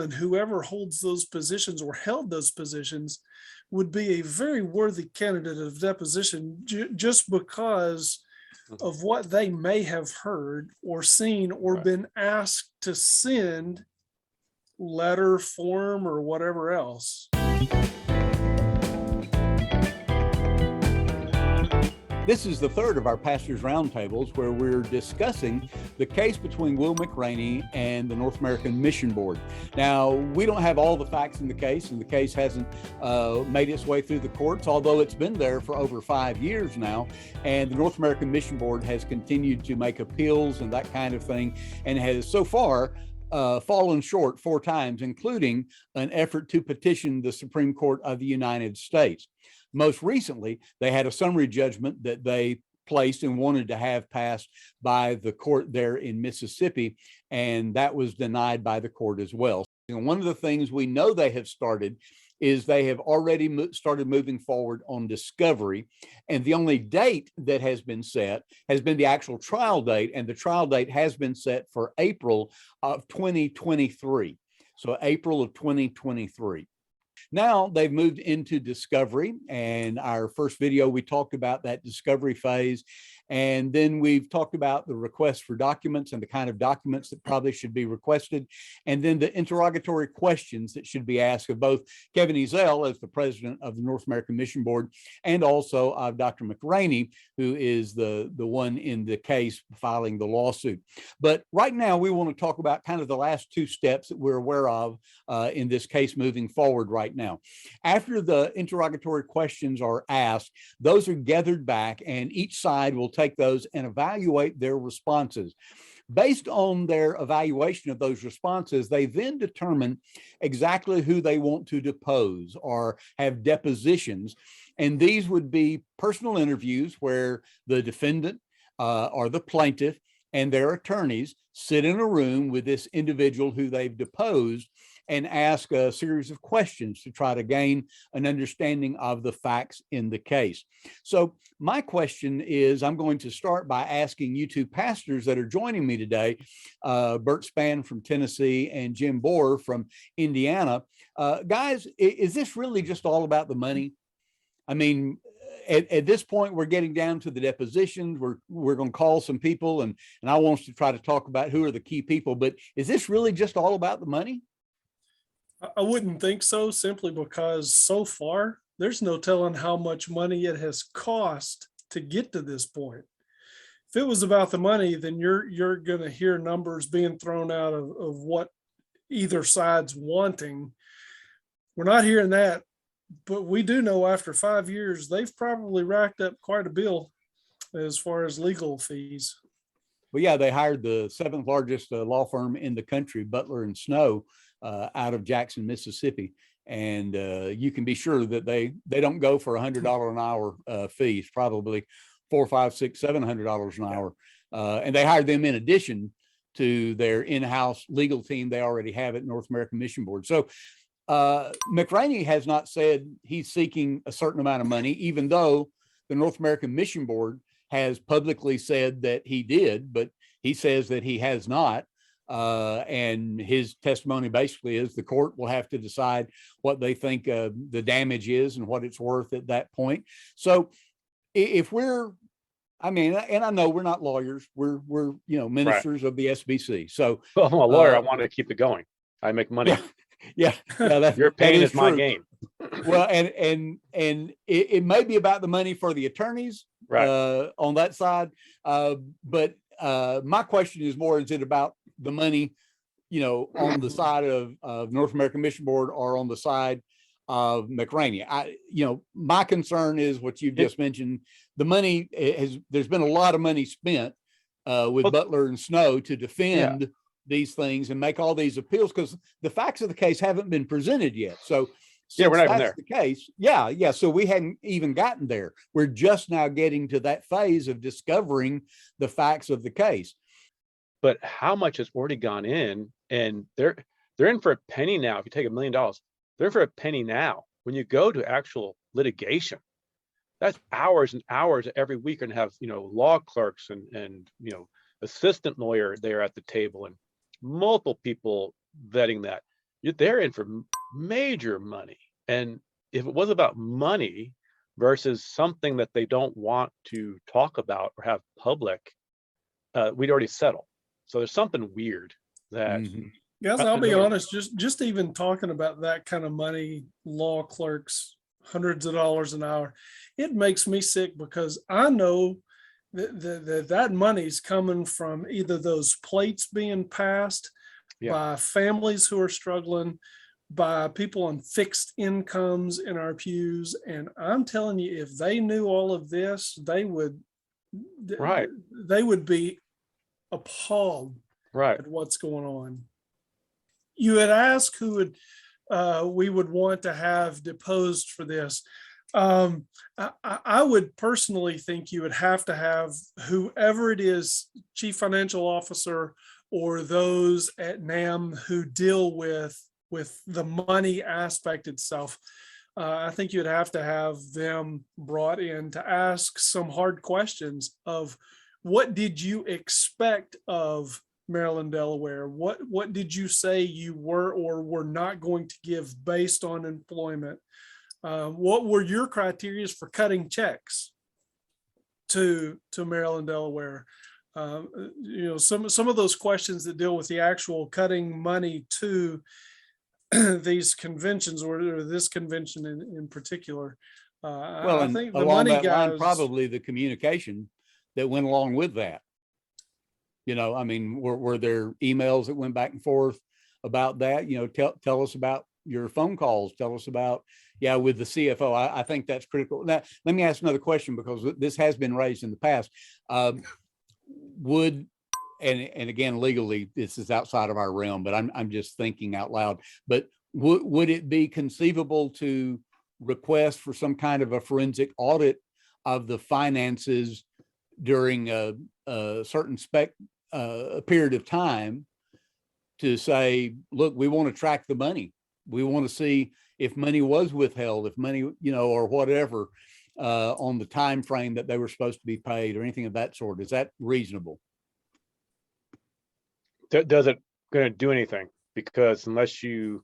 and whoever holds those positions or held those positions would be a very worthy candidate of deposition just because of what they may have heard or seen or been asked to send, letter, form, or whatever else. This is the third of our pastors' roundtables where we're discussing the case between Will McRaney and the North American Mission Board. Now, we don't have all the facts in the case, and the case hasn't made its way through the courts, although it's been there for over 5 years now. And the North American Mission Board has continued to make appeals and that kind of thing, and has so far fallen short 4 times, including an effort to petition the Supreme Court of the United States. Most recently, they had a summary judgment that they placed and wanted to have passed by the court there in Mississippi, and that was denied by the court as well. And one of the things we know they have started is they have already started moving forward on discovery, and the only date that has been set has been the actual trial date, and the trial date has been set for April of 2023. So April of 2023. Now they've moved into discovery, and our first video, we talked about that discovery phase. And then we've talked about the request for documents and the kind of documents that probably should be requested. And then the interrogatory questions that should be asked of both Kevin Ezell as the president of the North American Mission Board, and also of Dr. McRaney, who is the one in the case filing the lawsuit. But right now we want to talk about kind of the last 2 steps that we're aware of in this case moving forward right now. After the interrogatory questions are asked, those are gathered back, and each side will take those and evaluate their responses. Based on their evaluation of those responses, they then determine exactly who they want to depose or have depositions. And these would be personal interviews where the defendant or the plaintiff and their attorneys sit in a room with this individual who they've deposed and ask a series of questions to try to gain an understanding of the facts in the case. So my question is, I'm going to start by asking you 2 pastors that are joining me today, Bert Spann from Tennessee and Jim Bohrer from Indiana. Guys, is this really just all about the money? I mean, at this point, we're getting down to the depositions. We're going to call some people, and I want us to try to talk about who are the key people. But is this really just all about the money? I wouldn't think so, simply because so far there's no telling how much money it has cost to get to this point. If it was about the money, then you're going to hear numbers being thrown out of what either side's wanting. We're not hearing that, but we do know after 5 years, they've probably racked up quite a bill as far as legal fees. Well, yeah, they hired the 7th largest law firm in the country, Butler and Snow, out of Jackson, Mississippi. And you can be sure that they don't go for $100 an hour fees, probably $400, $500, $600, $700 an hour. And they hired them in addition to their in-house legal team they already have at North American Mission Board. So McRaney has not said he's seeking a certain amount of money, even though the North American Mission Board has publicly said that he did, but he says that he has not. And his testimony basically is the court will have to decide what they think the damage is and what it's worth at that point. So if I mean, and I know we're not lawyers, we're ministers of the SBC. So well, I'm a lawyer. I want to keep it going. I make money. Yeah, your pain is my gain. Well, and it may be about the money for the attorneys, right, on that side. But my question is more: is it about the money, on the side of North American Mission Board or on the side of McRaney? My concern is what you've just mentioned. The money there's been a lot of money spent with Butler and Snow to defend these things and make all these appeals, because the facts of the case haven't been presented yet. So we're not even there. The case. Yeah. So we hadn't even gotten there. We're just now getting to that phase of discovering the facts of the case. But how much has already gone in, and they're in for a penny now. If you take $1 million, they're in for a penny now. When you go to actual litigation, that's hours and hours every week, and have law clerks and assistant lawyer there at the table and multiple people vetting that. they're in for major money. And if it was about money versus something that they don't want to talk about or have public, we'd already settle. So there's something weird that Guys, I'll be another- honest, just even talking about that kind of money, law clerks, hundreds of dollars an hour, it makes me sick because I know that money's coming from either those plates being passed by families who are struggling, by people on fixed incomes in our pews. And I'm telling you, if they knew all of this, they would be appalled at what's going on. You had asked who we would want to have deposed for this. I would personally think you would have to have whoever it is, chief financial officer, or those at NAMB who deal with the money aspect itself. I think you'd have to have them brought in to ask some hard questions of what did you expect of Maryland, Delaware? What did you say you were or were not going to give based on employment? What were your criteria for cutting checks to Maryland, Delaware? Some of those questions that deal with the actual cutting money to these conventions or this convention in particular. Well, I think the along money that line, guys, probably the communication that went along with that. I mean, were there emails that went back and forth about that? Tell us about your phone calls. Tell us about, with the CFO. I think that's critical. Now, let me ask another question because this has been raised in the past. And again, legally, this is outside of our realm, but I'm just thinking out loud. But would it be conceivable to request for some kind of a forensic audit of the finances during a certain period of time to say, look, we want to track the money. We want to see if money was withheld, if money, or whatever, on the time frame that they were supposed to be paid or anything of that sort. Is that reasonable? Does it going to do anything? Because unless you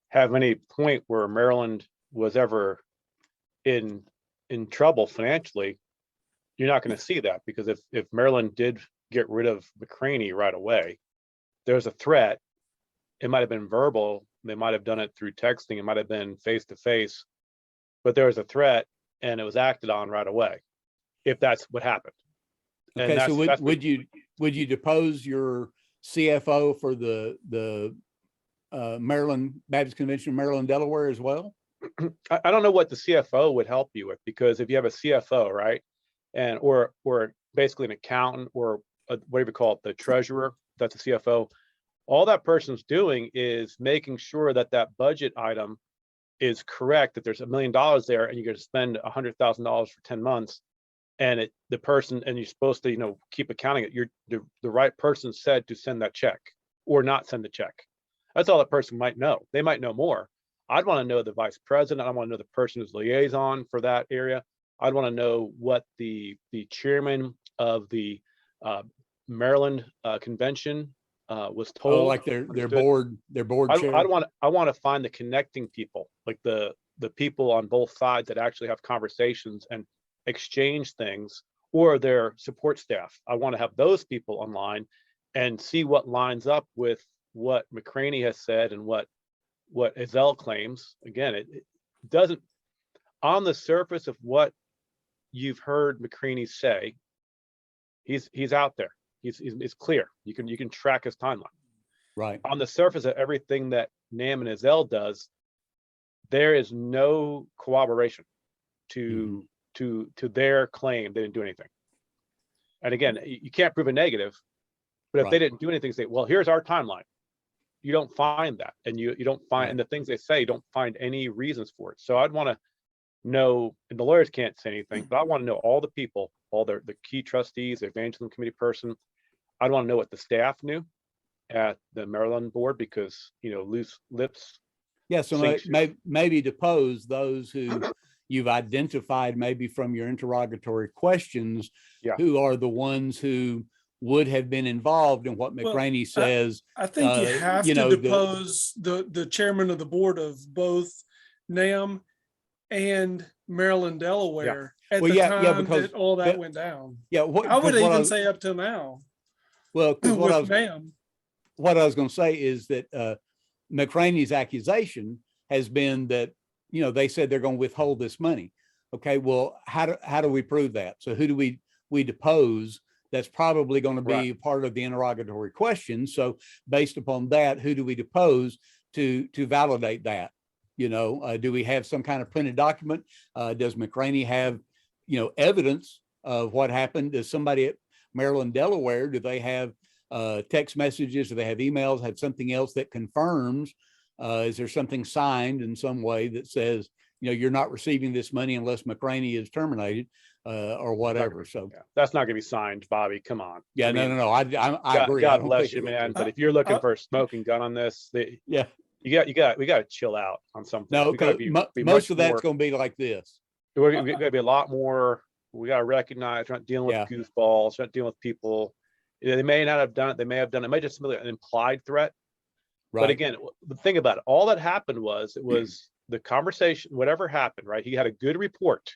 have any point where Maryland was ever in trouble financially, you're not going to see that. Because if Maryland did get rid of McRaney right away, there's a threat. It might have been verbal. They might have done it through texting. It might have been face to face, but there was a threat and it was acted on right away. If that's what happened. Okay, so would you depose your CFO for the Maryland Baptist Convention of Maryland, Delaware as well? I don't know what the CFO would help you with, because if you have a CFO, right, and or basically an accountant or whatever you call it, the treasurer, that's a CFO. All that person's doing is making sure that budget item is correct, that there's $1 million there and you're going to spend $100,000 for 10 months. And you're supposed to, keep accounting it. The right person said to send that check or not send the check. That's all that person might know. They might know more. I'd want to know the vice president. I want to know the person who's liaison for that area. I'd want to know what the chairman of the Maryland convention was told. Like their board chair. I want to find the connecting people, like the people on both sides that actually have conversations and exchange things, or their support staff. I want to have those people online and see what lines up with what McRaney has said and what Ezell claims. Again, it doesn't, on the surface of what you've heard McRaney say, he's out there. It's clear. You can track his timeline. Right. On the surface of everything that NAMB and Ezell does, there is no corroboration to their claim they didn't do anything. And again, you can't prove a negative, but if they didn't do anything, say, well, here's our timeline. You don't find that, and you don't find, and the things they say don't find any reasons for it. So I'd want to know, and the lawyers can't say anything, but I want to know all the people, all the key trustees, the evangelism committee person. I'd want to know what the staff knew at the Maryland board, because loose lips. Yeah, so maybe depose those who you've identified maybe from your interrogatory questions, who are the ones who would have been involved in what Well, McRaney says. I think you have you to know, depose the chairman of the board of both NAMB and Maryland, Delaware at Well, the yeah, time because that all that went down. yeah, I would because even say up till now because with NAMB. what I was going to say is that McRaney's accusation has been that, you know, they said they're going to withhold this money. Okay, well, how do we prove that? So who do we depose? That's probably going to be part of the interrogatory question. So based upon that, who do we depose to validate that? You know, do we have some kind of printed document? Does McRaney have, you know, evidence of what happened? Does somebody at Maryland, Delaware, do they have text messages? Do they have emails? Have something else that confirms? Is there something signed in some way that says, you know, you're not receiving this money unless McRaney is terminated or whatever? So that's not going to be signed, Bobby. Come on. Yeah, I mean, no. I agree. God bless you, man. But if you're looking for a smoking gun on this, we got to chill out on something. No, because most of that's going to be like this. We're going to be a lot more. We got to recognize we're not dealing with goofballs. We're not dealing with people. You know, they may not have done it. They may have done it. It may just be an implied threat. Right. But again, the thing about it, all that happened was the conversation, whatever happened, right? He had a good report.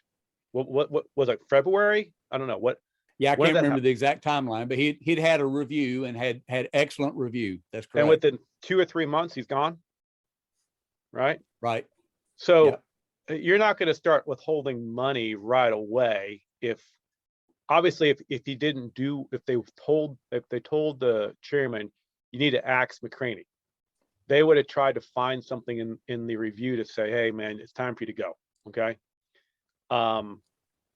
What was it, February? I don't know what. Yeah, I can't remember the exact timeline, but he'd had a review and had excellent review. That's correct. And within 2 or 3 months, he's gone. Right. Right. So you're not going to start withholding money right away if he didn't do, if they told the chairman, you need to ask McRaney, they would have tried to find something in the review to say, hey man, it's time for you to go. Okay.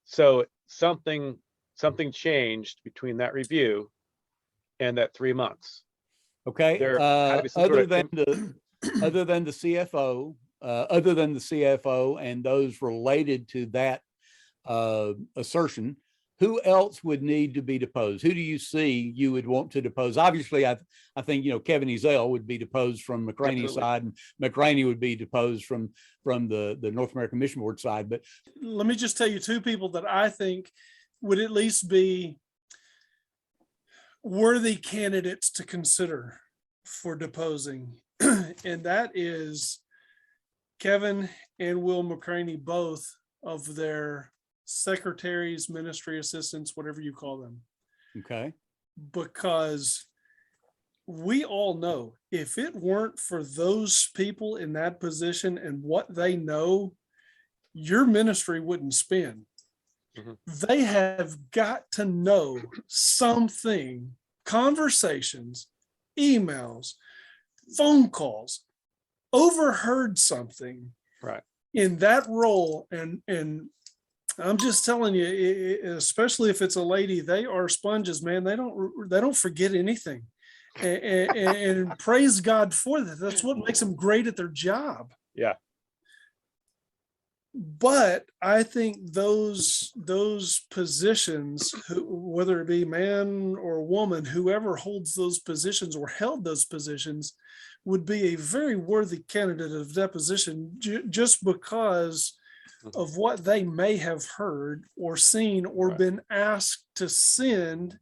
So something changed between that review and that 3 months. Okay. Other than the CFO and those related to that assertion, who else would need to be deposed? Who do you see you would want to depose? Obviously, I think, you know, Kevin Ezell would be deposed from McRaney's side, and McRaney would be deposed from the North American Mission Board side. But let me just tell you two people that I think would at least be worthy candidates to consider for deposing. And that is Kevin and Will McRaney, both of their secretaries, ministry assistants, whatever you call them. Okay. Because we all know if it weren't for those people in that position and what they know, your ministry wouldn't spin. Mm-hmm. They have got to know something, conversations, emails, phone calls, overheard something in that role. And I'm just telling you, especially if it's a lady, they are sponges, man. They don't forget anything, and praise God for that. That's what makes them great at their job. Yeah. But I think those positions, whether it be man or woman, whoever holds those positions or held those positions, would be a very worthy candidate of deposition just because of what they may have heard or seen or been asked to send,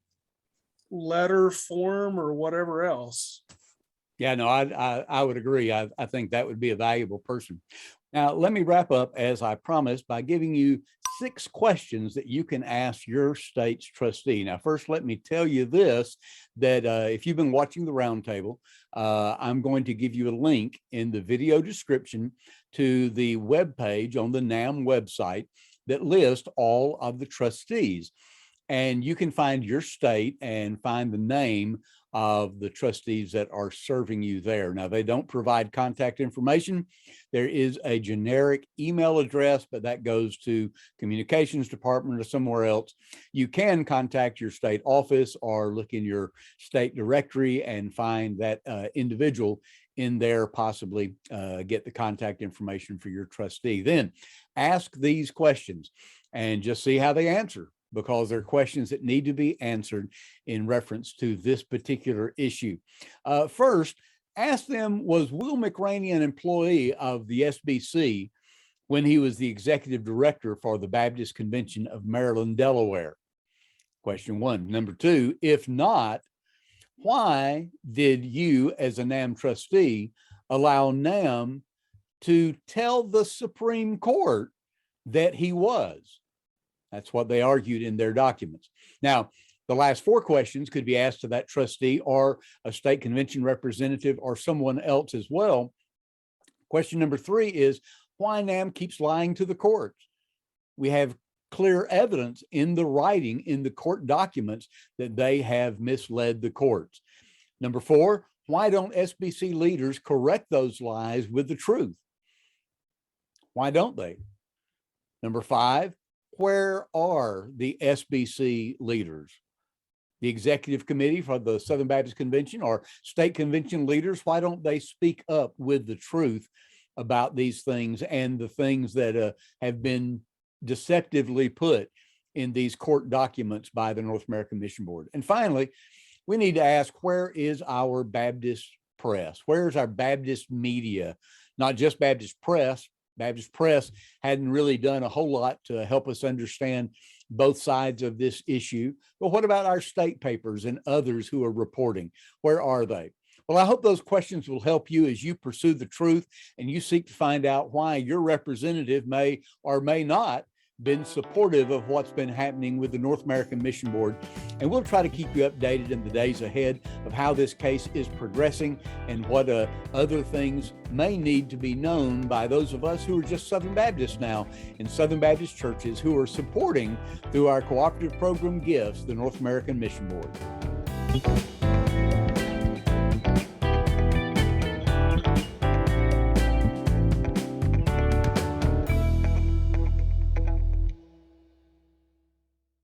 letter, form, or whatever else. Yeah, no, I would agree. I think that would be a valuable person. Now, let me wrap up, as I promised, by giving you 6 questions that you can ask your state's trustee. Now, first, let me tell you this, that if you've been watching the Roundtable, I'm going to give you a link in the video description to the webpage on the NAMB website that lists all of the trustees. And you can find your state and find the name of the trustees that are serving you there. Now, they don't provide contact information. There is a generic email address, but that goes to communications department or somewhere else. You can contact your state office or look in your state directory and find that individual in there, possibly get the contact information for your trustee. Then ask these questions and just see how they answer, because they're questions that need to be answered in reference to this particular issue. First, ask them, was Will McRaney an employee of the SBC when he was the executive director for the Baptist Convention of Maryland, Delaware? Question one. Number two, if not, why did you as a NAMB trustee allow NAMB to tell the Supreme Court that he was? That's what they argued in their documents. Now, the last four questions could be asked to that trustee or a state convention representative or someone else as well. Question number three is why NAMB keeps lying to the courts. We have clear evidence in the writing, in the court documents, that they have misled the courts. Number four, why don't SBC leaders correct those lies with the truth? Why don't they? Number five, where are the SBC leaders? The executive committee for the Southern Baptist Convention or state convention leaders, why don't they speak up with the truth about these things and the things that have been deceptively put in these court documents by the North American Mission Board? And finally, we need to ask, where is our Baptist press? Where is our Baptist media? Not just Baptist press. Baptist press hadn't really done a whole lot to help us understand both sides of this issue. But what about our state papers and others who are reporting? Where are they? Well, I hope those questions will help you as you pursue the truth and you seek to find out why your representative may or may not been supportive of what's been happening with the North American Mission Board. And we'll try to keep you updated in the days ahead of how this case is progressing and what other things may need to be known by those of us who are just Southern Baptists now in Southern Baptist churches who are supporting, through our cooperative program gifts, the North American Mission Board.